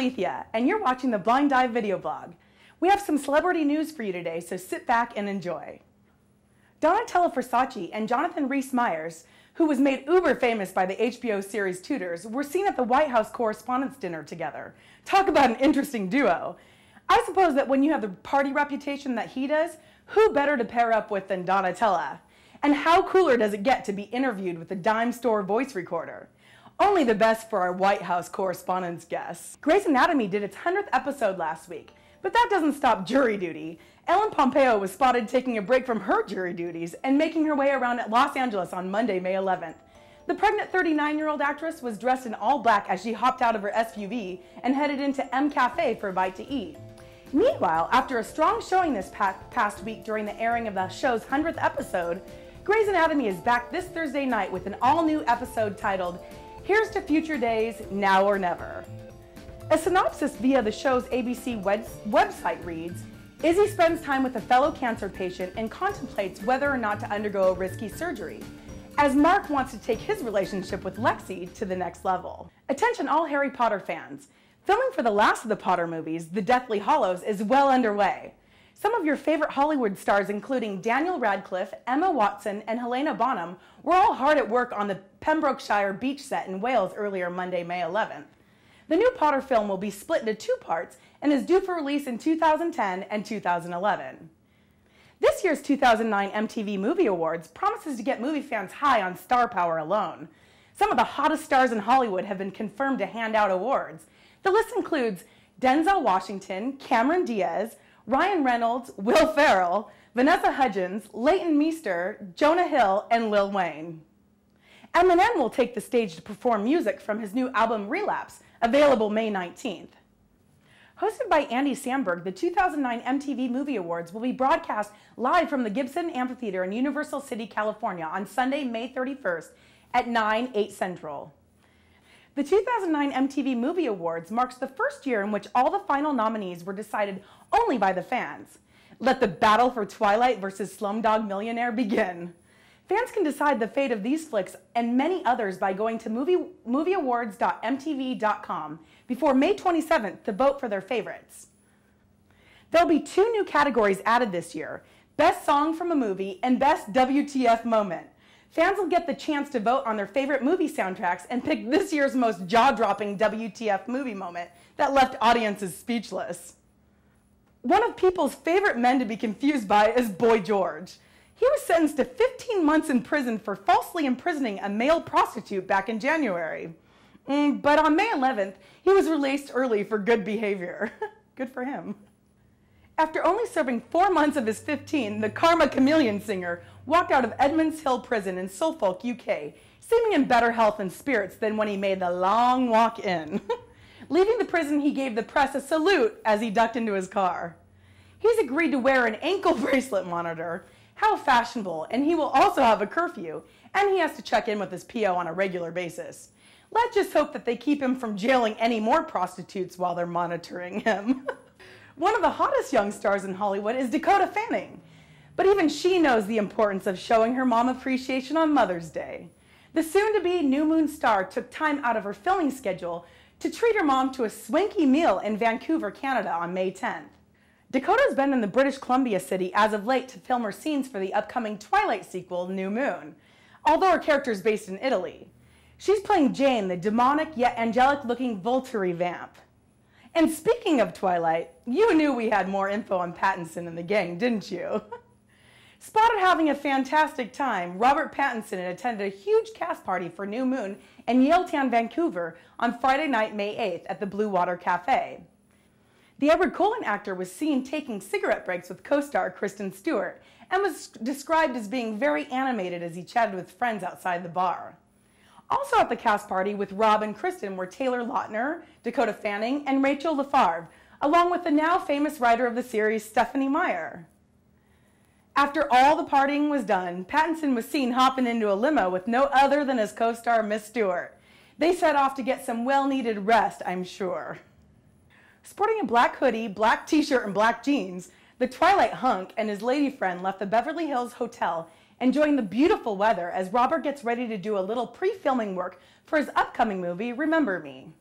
Alethea, and you're watching the Blinddive video blog. We have some celebrity news for you today, so sit back and enjoy. Donatella Versace and Jonathan Rhys-Meyers, who was made uber famous by the HBO series Tudors, were seen at the White House Correspondents' Dinner together. Talk about an interesting duo. I suppose that when you have the party reputation that he does, who better to pair up with than Donatella? And how cooler does it get to be interviewed with a dime store voice recorder? Only the best for our White House Correspondents' guests. Grey's Anatomy did its 100th episode last week, but that doesn't stop jury duty. Ellen Pompeo was spotted taking a break from her jury duties and making her way around Los Angeles on Monday, May 11th. The pregnant 39-year-old actress was dressed in all black as she hopped out of her SUV and headed into M Cafe for a bite to eat. Meanwhile, after a strong showing this past week during the airing of the show's 100th episode, Grey's Anatomy is back this Thursday night with an all-new episode titled, Here's to Future Days, Now or Never. A synopsis via the show's ABC website reads, Izzy spends time with a fellow cancer patient and contemplates whether or not to undergo a risky surgery, as Mark wants to take his relationship with Lexi to the next level. Attention all Harry Potter fans. Filming for the last of the Potter movies, The Deathly Hallows, is well underway. Some of your favorite Hollywood stars, including Daniel Radcliffe, Emma Watson, and Helena Bonham, were all hard at work on the Pembrokeshire beach set in Wales earlier Monday, May 11th. The new Potter film will be split into two parts and is due for release in 2010 and 2011. This year's 2009 MTV Movie Awards promises to get movie fans high on star power alone. Some of the hottest stars in Hollywood have been confirmed to hand out awards. The list includes Denzel Washington, Cameron Diaz, Ryan Reynolds, Will Ferrell, Vanessa Hudgens, Leighton Meester, Jonah Hill, and Lil Wayne. Eminem will take the stage to perform music from his new album Relapse, available May 19th. Hosted by Andy Samberg, the 2009 MTV Movie Awards will be broadcast live from the Gibson Amphitheater in Universal City, California on Sunday, May 31st at 8 Central. The 2009 MTV Movie Awards marks the first year in which all the final nominees were decided only by the fans. Let the battle for Twilight versus Slumdog Millionaire begin. Fans can decide the fate of these flicks and many others by going to movieawards.mtv.com before May 27th to vote for their favorites. There'll be two new categories added this year, Best Song from a Movie and Best WTF Moment. Fans will get the chance to vote on their favorite movie soundtracks and pick this year's most jaw-dropping WTF movie moment that left audiences speechless. One of people's favorite men to be confused by is Boy George. He was sentenced to 15 months in prison for falsely imprisoning a male prostitute back in January. But on May 11th, he was released early for good behavior. Good for him. After only serving 4 months of his 15, the Karma Chameleon singer walked out of Edmonds Hill Prison in Suffolk, UK, seeming in better health and spirits than when he made the long walk in. Leaving the prison, he gave the press a salute as he ducked into his car. He's agreed to wear an ankle bracelet monitor. How fashionable, and he will also have a curfew, and he has to check in with his PO on a regular basis. Let's just hope that they keep him from jailing any more prostitutes while they're monitoring him. One of the hottest young stars in Hollywood is Dakota Fanning, but even she knows the importance of showing her mom appreciation on Mother's Day. The soon-to-be New Moon star took time out of her filming schedule to treat her mom to a swanky meal in Vancouver, Canada on May 10th. Dakota's been in the British Columbia city as of late to film her scenes for the upcoming Twilight sequel, New Moon, although her character is based in Italy. She's playing Jane, the demonic yet angelic-looking Volturi vamp. And speaking of Twilight, you knew we had more info on Pattinson and the gang, didn't you? Spotted having a fantastic time, Robert Pattinson attended a huge cast party for New Moon in Yaletown, Vancouver on Friday night, May 8th at the Blue Water Cafe. The Edward Cullen actor was seen taking cigarette breaks with co-star Kristen Stewart and was described as being very animated as he chatted with friends outside the bar. Also at the cast party with Rob and Kristen were Taylor Lautner, Dakota Fanning, and Rachel LaFarge, along with the now famous writer of the series, Stephenie Meyer. After all the partying was done, Pattinson was seen hopping into a limo with no other than his co-star, Miss Stewart. They set off to get some well-needed rest, I'm sure. Sporting a black hoodie, black t-shirt, and black jeans, the Twilight hunk and his lady friend left the Beverly Hills Hotel, enjoying the beautiful weather as Robert gets ready to do a little pre-filming work for his upcoming movie, Remember Me.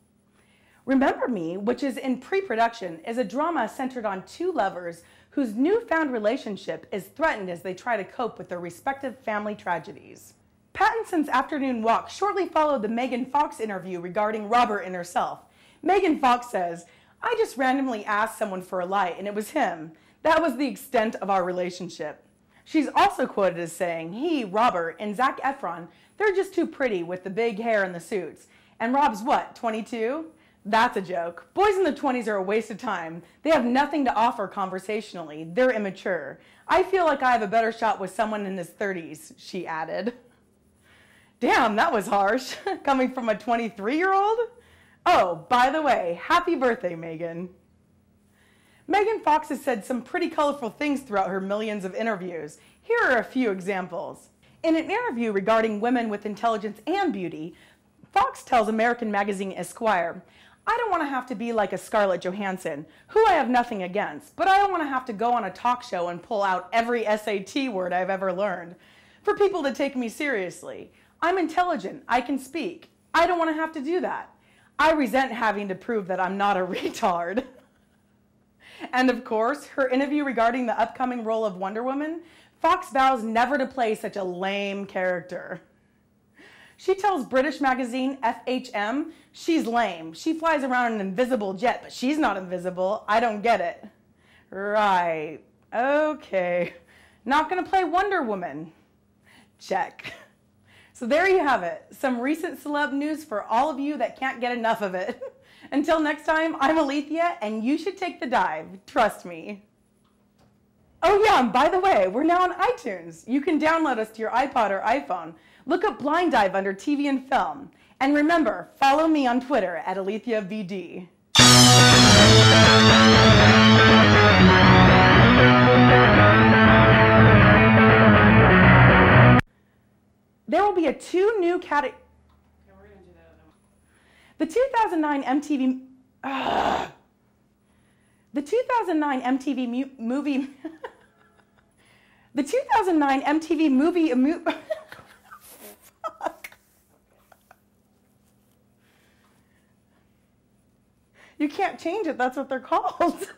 Remember Me, which is in pre-production, is a drama centered on two lovers whose newfound relationship is threatened as they try to cope with their respective family tragedies. Pattinson's afternoon walk shortly followed the Megan Fox interview regarding Robert and herself. Megan Fox says, "I just randomly asked someone for a light and it was him. That was the extent of our relationship." She's also quoted as saying, he, Robert, and Zac Efron, they're just too pretty with the big hair and the suits. And Rob's what, 22? That's a joke. Boys in the 20s are a waste of time. They have nothing to offer conversationally. They're immature. I feel like I have a better shot with someone in his 30s, she added. Damn, that was harsh, coming from a 23-year-old? Oh, by the way, happy birthday, Megan. Megan Fox has said some pretty colorful things throughout her millions of interviews. Here are a few examples. In an interview regarding women with intelligence and beauty, Fox tells American magazine Esquire, "I don't want to have to be like a Scarlett Johansson, who I have nothing against, but I don't want to have to go on a talk show and pull out every SAT word I've ever learned for people to take me seriously. I'm intelligent. I can speak. I don't want to have to do that. I resent having to prove that I'm not a retard." And of course, her interview regarding the upcoming role of Wonder Woman, Fox vows never to play such a lame character. She tells British magazine FHM she's lame. She flies around in an invisible jet, but she's not invisible. I don't get it. Right. Okay. Not going to play Wonder Woman. Check. So there you have it. Some recent celeb news for all of you that can't get enough of it. Until next time, I'm Alethea, and you should take the dive. Trust me. Oh yeah, and by the way, we're now on iTunes. You can download us to your iPod or iPhone. Look up Blinddive under TV and Film. And remember, follow me on Twitter at AletheaVD. There will be two new categories. The 2009 MTV The 2009 MTV movie The 2009 MTV movie Fuck. You can't change it. That's what they're called.